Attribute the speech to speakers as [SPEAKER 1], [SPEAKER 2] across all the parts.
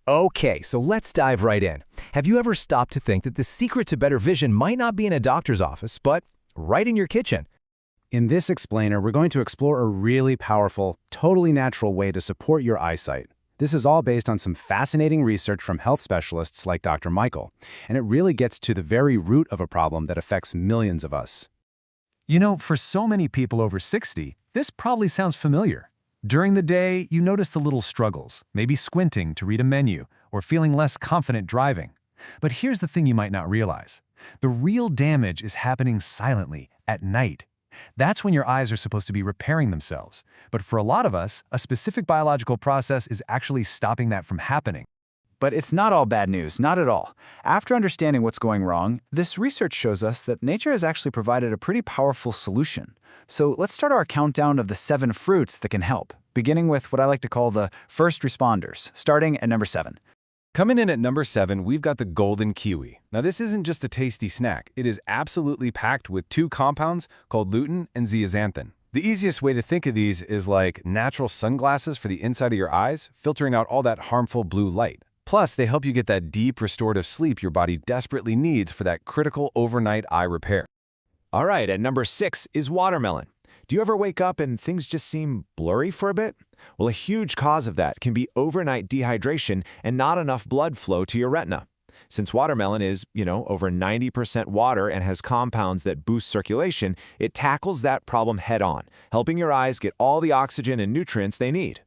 [SPEAKER 1] Okay, so let's dive right in. Have you ever stopped to think that the secret to better vision might not be in a doctor's office, but right in your kitchen?
[SPEAKER 2] In this explainer, we're going to explore a really powerful, totally natural way to support your eyesight. This is all based on some fascinating research from health specialists like Dr. Michael, and it really gets to the very root of a problem that affects millions of us.
[SPEAKER 3] You know, for so many people over 60, this probably sounds familiar. During the day, you notice the little struggles, maybe squinting to read a menu or feeling less confident driving. But here's the thing you might not realize. The real damage is happening silently, at night. That's when your eyes are supposed to be repairing themselves. But for a lot of us, a specific biological process is actually stopping that from happening.
[SPEAKER 4] But it's not all bad news, not at all. After understanding what's going wrong, this research shows us that nature has actually provided a pretty powerful solution. So let's start our countdown of the 7 fruits that can help, beginning with what I like to call the first responders, starting at number 7.
[SPEAKER 5] Coming in at number 7, we've got the golden kiwi. Now this isn't just a tasty snack, it is absolutely packed with 2 compounds called lutein and zeaxanthin. The easiest way to think of these is like natural sunglasses for the inside of your eyes, filtering out all that harmful blue light. Plus, they help you get that deep restorative sleep your body desperately needs for that critical overnight eye repair.
[SPEAKER 6] All right, at number 6 is watermelon. Do you ever wake up and things just seem blurry for a bit? Well, a huge cause of that can be overnight dehydration and not enough blood flow to your retina. Since watermelon is, over 90% water and has compounds that boost circulation, it tackles that problem head-on, helping your eyes get all the oxygen and nutrients they need.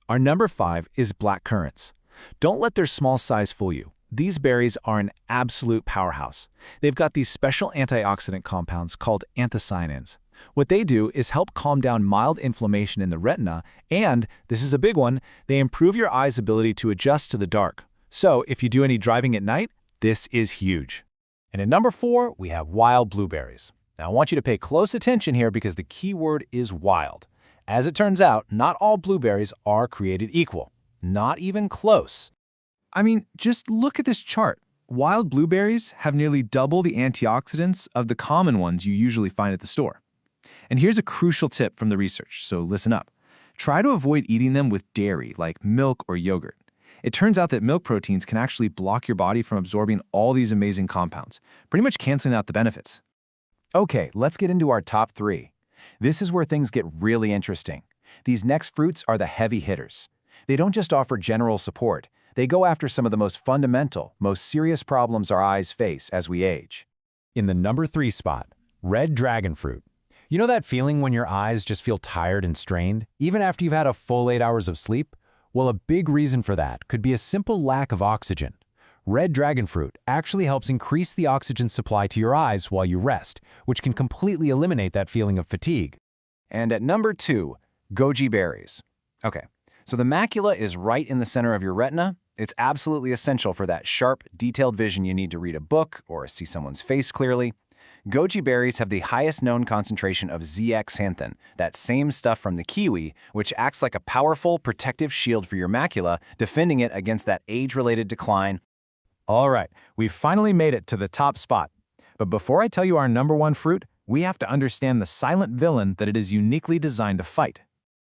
[SPEAKER 2] Our number 5 is black currants. Don't let their small size fool you. These berries are an absolute powerhouse. They've got these special antioxidant compounds called anthocyanins. What they do is help calm down mild inflammation in the retina, and, this is a big one, they improve your eye's ability to adjust to the dark. So, if you do any driving at night, this is huge.
[SPEAKER 1] And at number 4, we have wild blueberries. Now, I want you to pay close attention here because the key word is wild. As it turns out, not all blueberries are created equal. Not even close.
[SPEAKER 3] I mean, just look at this chart. Wild blueberries have nearly double the antioxidants of the common ones you usually find at the store. And here's a crucial tip from the research, so listen up. Try to avoid eating them with dairy, like milk or yogurt. It turns out that milk proteins can actually block your body from absorbing all these amazing compounds, pretty much canceling out the benefits.
[SPEAKER 1] Okay, let's get into our top 3. This is where things get really interesting. These next fruits are the heavy hitters. They don't just offer general support, they go after some of the most fundamental, most serious problems our eyes face as we age.
[SPEAKER 2] In the number 3 spot, red dragon fruit.
[SPEAKER 1] You know that feeling when your eyes just feel tired and strained, even after you've had a full 8 hours of sleep? Well, a big reason for that could be a simple lack of oxygen. Red dragon fruit actually helps increase the oxygen supply to your eyes while you rest, which can completely eliminate that feeling of fatigue.
[SPEAKER 4] And at number 2, goji berries. Okay, so the macula is right in the center of your retina. It's absolutely essential for that sharp, detailed vision you need to read a book or see someone's face clearly. Goji berries have the highest known concentration of zeaxanthin, that same stuff from the kiwi, which acts like a powerful protective shield for your macula, defending it against that age-related decline.
[SPEAKER 2] All right, we've finally made it to the top spot. But before I tell you our number 1 fruit, we have to understand the silent villain that it is uniquely designed to fight.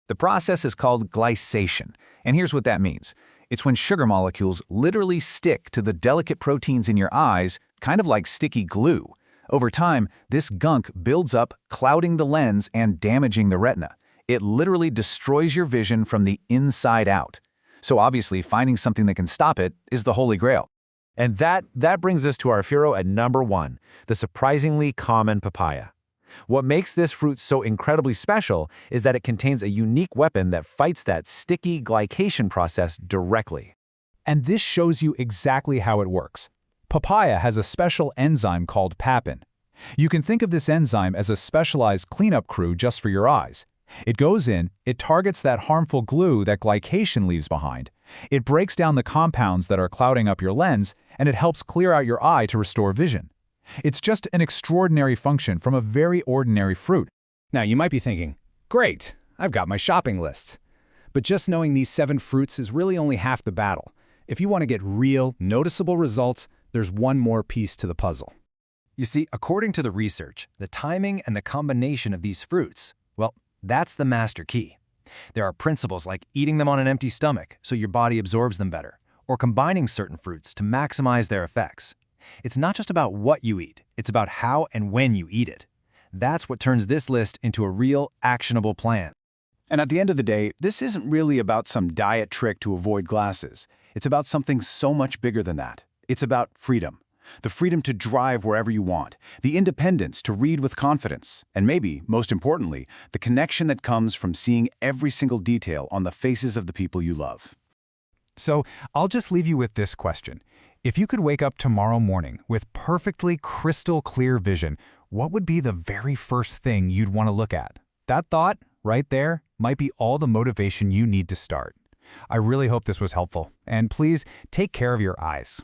[SPEAKER 1] The process is called glycation, and here's what that means. It's when sugar molecules literally stick to the delicate proteins in your eyes, kind of like sticky glue. Over time, this gunk builds up, clouding the lens and damaging the retina. It literally destroys your vision from the inside out. So obviously, finding something that can stop it is the holy grail.
[SPEAKER 2] And that brings us to our hero at number 1, the surprisingly common papaya. What makes this fruit so incredibly special is that it contains a unique weapon that fights that sticky glycation process directly. And this shows you exactly how it works. Papaya has a special enzyme called papin. You can think of this enzyme as a specialized cleanup crew just for your eyes. It goes in, it targets that harmful glue that glycation leaves behind. It breaks down the compounds that are clouding up your lens, and it helps clear out your eye to restore vision. It's just an extraordinary function from a very ordinary fruit.
[SPEAKER 7] Now you might be thinking, great, I've got my shopping list. But just knowing these 7 fruits is really only half the battle. If you want to get real, noticeable results, there's one more piece to the puzzle.
[SPEAKER 3] You see, according to the research, the timing and the combination of these fruits, well, that's the master key. There are principles like eating them on an empty stomach so your body absorbs them better,
[SPEAKER 2] or combining certain fruits to maximize their effects. It's not just about what you eat, it's about how and when you eat it. That's what turns this list into a real, actionable plan.
[SPEAKER 1] And at the end of the day, this isn't really about some diet trick to avoid glasses. It's about something so much bigger than that. It's about freedom. The freedom to drive wherever you want, the independence to read with confidence, and maybe, most importantly, the connection that comes from seeing every single detail on the faces of the people you love.
[SPEAKER 3] So I'll just leave you with this question. If you could wake up tomorrow morning with perfectly crystal clear vision, what would be the very first thing you'd want to look at? That thought, right there, might be all the motivation you need to start. I really hope this was helpful, and please take care of your eyes.